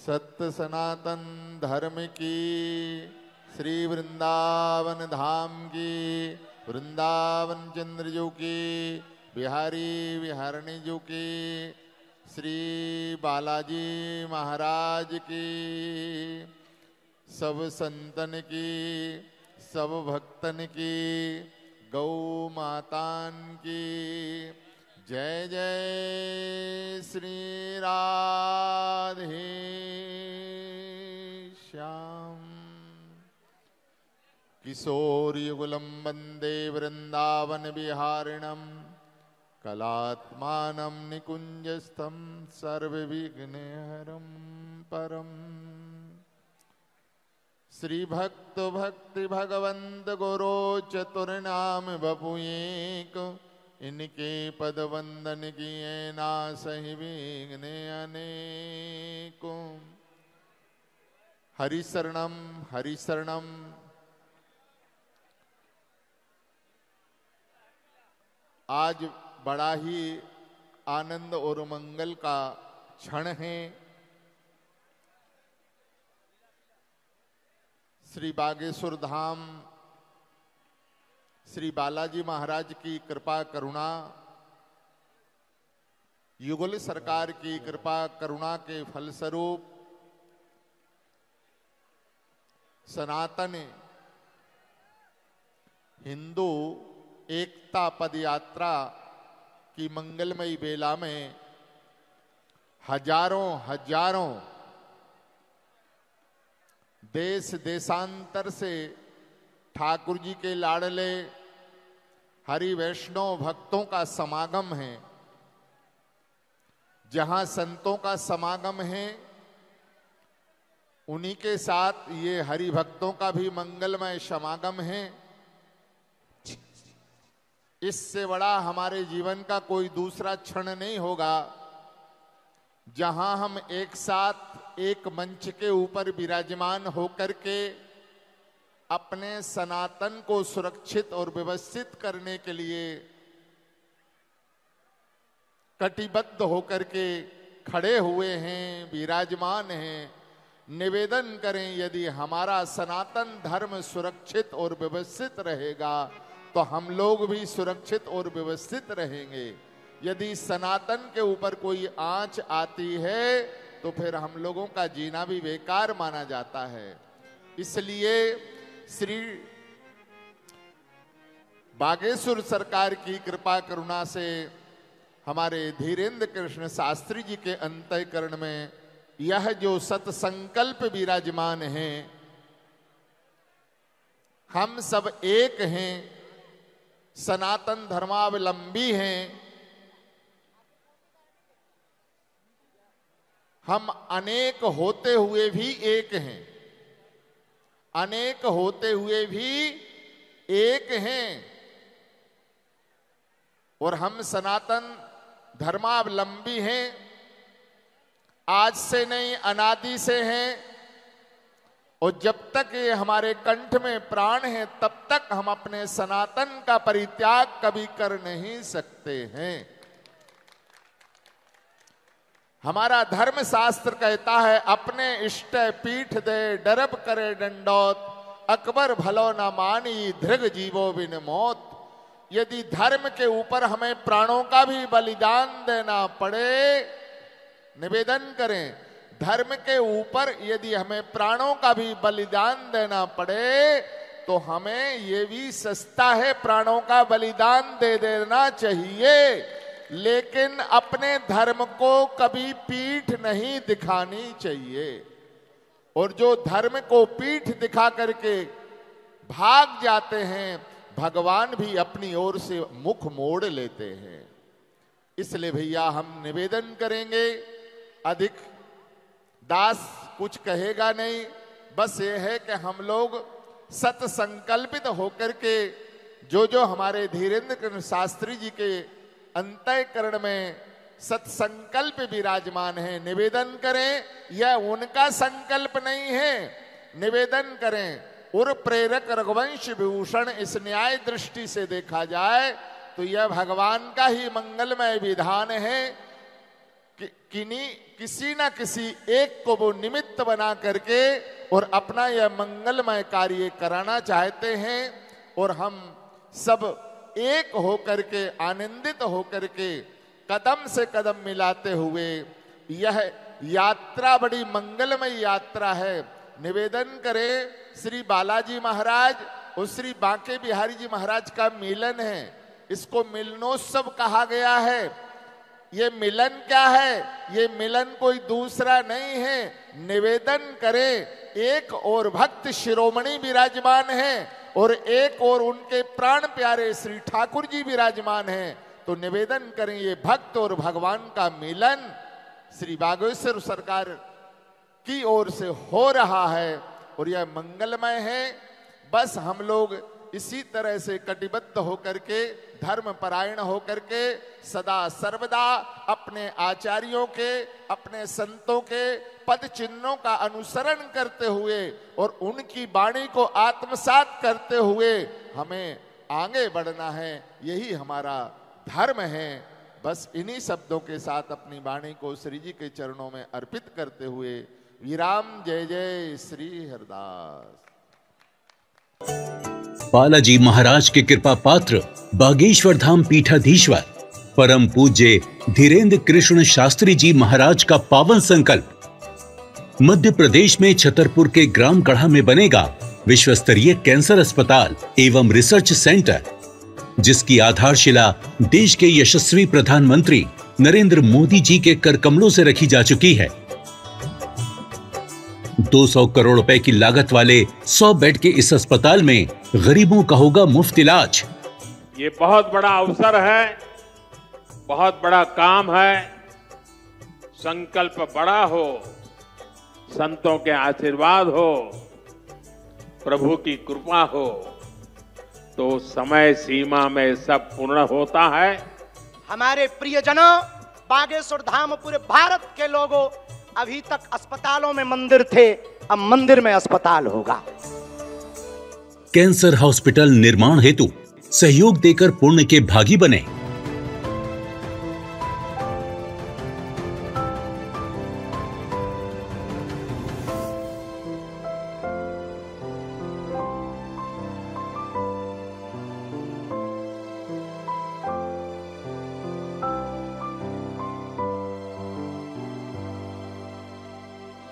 सत्य सनातन धर्म की, श्री वृंदावन धाम की, वृंदावन चंद्र जी की, बिहारी विहारणी जी की, श्री बालाजी महाराज की, सब संतन की, सब भक्तन की, गौ मातान की जय जय श्री राधे श्याम। किशोरयुगलं वन्दे वृंदावन विहारिणं, कलात्मानं निकुञ्जस्थं सर्वविघ्नहरं परम। श्री भक्त भक्ति भगवंत गुरो चतुर्नाम बपुएक, इनके पद वंदन किए ना सही विघ्न अनेको। हरि शरणम हरि शरणम। आज बड़ा ही आनंद और मंगल का क्षण है। श्री बागेश्वर धाम श्री बालाजी महाराज की कृपा करुणा, युगल सरकार की कृपा करुणा के फलस्वरूप सनातन हिंदू एकता पद यात्रा की मंगलमयी बेला में हजारों देश देशांतर से ठाकुर जी के लाडले हरि वैष्णव भक्तों का समागम है। जहां संतों का समागम है, उन्हीं के साथ ये हरि भक्तों का भी मंगलमय समागम है। इससे बड़ा हमारे जीवन का कोई दूसरा क्षण नहीं होगा, जहां हम एक साथ एक मंच के ऊपर विराजमान होकर के अपने सनातन को सुरक्षित और व्यवस्थित करने के लिए कटिबद्ध होकर के खड़े हुए हैं, विराजमान हैं। निवेदन करें, यदि हमारा सनातन धर्म सुरक्षित और व्यवस्थित रहेगा तो हम लोग भी सुरक्षित और व्यवस्थित रहेंगे। यदि सनातन के ऊपर कोई आंच आती है तो फिर हम लोगों का जीना भी बेकार माना जाता है। इसलिए श्री बागेश्वर सरकार की कृपा करुणा से हमारे धीरेन्द्र कृष्ण शास्त्री जी के अंतःकरण में यह जो सत्संकल्प विराजमान है, हम सब एक हैं, सनातन धर्मावलंबी हैं। हम अनेक होते हुए भी एक हैं, अनेक होते हुए भी एक हैं। और हम सनातन धर्मावलंबी हैं, आज से नहीं अनादि से हैं। और जब तक ये हमारे कंठ में प्राण है तब तक हम अपने सनातन का परित्याग कभी कर नहीं सकते हैं। हमारा धर्म शास्त्र कहता है, अपने इष्ट पीठ दे डरब करे डंडौत, अकबर भलो न मानी धृग जीवो बिन मौत। यदि धर्म के ऊपर हमें प्राणों का भी बलिदान देना पड़े, निवेदन करें, धर्म के ऊपर यदि हमें प्राणों का भी बलिदान देना पड़े तो हमें ये भी सस्ता है, प्राणों का बलिदान दे देना चाहिए। लेकिन अपने धर्म को कभी पीठ नहीं दिखानी चाहिए। और जो धर्म को पीठ दिखा करके भाग जाते हैं, भगवान भी अपनी ओर से मुख मोड़ लेते हैं। इसलिए भैया हम निवेदन करेंगे, अधिक दास कुछ कहेगा नहीं, बस ये है कि हम लोग सत संकल्पित होकर के जो हमारे धीरेन्द्र कृष्ण शास्त्री जी के अंतःकरण में सत्संकल्प विराजमान है, निवेदन करें। यह उनका संकल्प नहीं है, निवेदन करें। और प्रेरक रघुवंश विभूषण, इस न्याय दृष्टि से देखा जाए तो यह भगवान का ही मंगलमय विधान है किसी ना किसी एक को वो निमित्त बना करके और अपना यह मंगलमय कार्य कराना चाहते हैं। और हम सब एक होकर के, आनंदित होकर के, कदम से कदम मिलाते हुए, यह यात्रा बड़ी मंगलमय यात्रा है। निवेदन करें श्री बालाजी महाराज और श्री बांके बिहारी जी महाराज का मिलन है, इसको मिलनोत्सव कहा गया है। ये मिलन क्या है? ये मिलन कोई दूसरा नहीं है। निवेदन करें, एक और भक्त शिरोमणि विराजमान है और एक और उनके प्राण प्यारे श्री ठाकुर जी विराजमान हैं। तो निवेदन करें, ये भक्त और भगवान का मिलन श्री बागेश्वर सरकार की ओर से हो रहा है और यह मंगलमय है। बस हम लोग इसी तरह से कटिबद्ध होकर के, धर्म परायण होकर के, सदा सर्वदा अपने आचार्यों के, अपने संतों के पद चिन्हों का अनुसरण करते हुए और उनकी वाणी को आत्मसात करते हुए हमें आगे बढ़ना है। यही हमारा धर्म है। बस इन्हीं शब्दों के साथ अपनी वाणी को श्री जी के चरणों में अर्पित करते हुए विराम। जय जय श्री हरदास। बालाजी महाराज के कृपा पात्र बागेश्वर धाम पीठाधीश्वर परम पूज्य धीरेन्द्र कृष्ण शास्त्री जी महाराज का पावन संकल्प। मध्य प्रदेश में छतरपुर के ग्राम गढ़ा में बनेगा विश्व स्तरीय कैंसर अस्पताल एवं रिसर्च सेंटर, जिसकी आधारशिला देश के यशस्वी प्रधानमंत्री नरेंद्र मोदी जी के कर कमलों से रखी जा चुकी है। 200 करोड़ रुपए की लागत वाले 100 बेड के इस अस्पताल में गरीबों का होगा मुफ्त इलाज। ये बहुत बड़ा अवसर है, बहुत बड़ा काम है। संकल्प बड़ा हो, संतों के आशीर्वाद हो, प्रभु की कृपा हो, तो समय सीमा में सब पूर्ण होता है। हमारे प्रियजनों, बागेश्वर धाम पूरे भारत के लोगों, अभी तक अस्पतालों में मंदिर थे, अब मंदिर में अस्पताल होगा। कैंसर हॉस्पिटल निर्माण हेतु सहयोग देकर पुण्य के भागी बने।